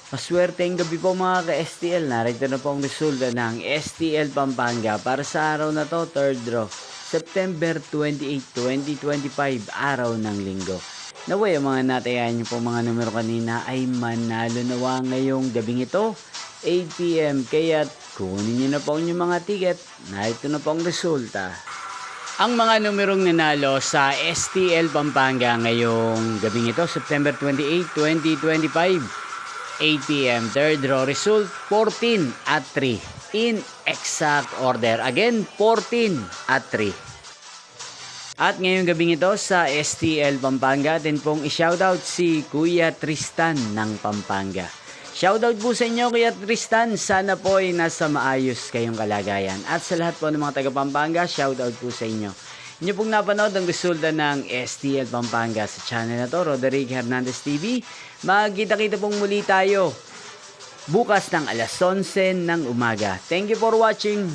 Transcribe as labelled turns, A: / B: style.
A: Maswerteng gabi po mga ka-STL. Narito na po ang resulta ng STL Pampanga para sa araw na to, 3rd draw, September 28, 2025, araw ng linggo. Naway ang mga natayan niyo po mga numero kanina ay manalo nawa ngayong gabing ito, 8 PM. Kaya kunin niyo na po ang inyong mga ticket. Narito na po ang resulta. Ang mga numerong nanalo sa STL Pampanga ngayong gabing ito, September 28, 2025, 8 PM, third draw result, 14 at 3. In exact order. Again, 14 at 3. At ngayong gabing ito sa STL Pampanga, atin pong i-shoutout si Kuya Tristan ng Pampanga. Shoutout po sa inyo Kuya Tristan. Sana po ay nasa maayos kayong kalagayan. At sa lahat po ng mga taga Pampanga, shoutout po sa inyo. Inyo pong napanood ang resulta ng STL Pampanga sa channel na to, Roderick Hernandez TV. Magkita-kita pong muli tayo bukas ng alas 11 ng umaga. Thank you for watching.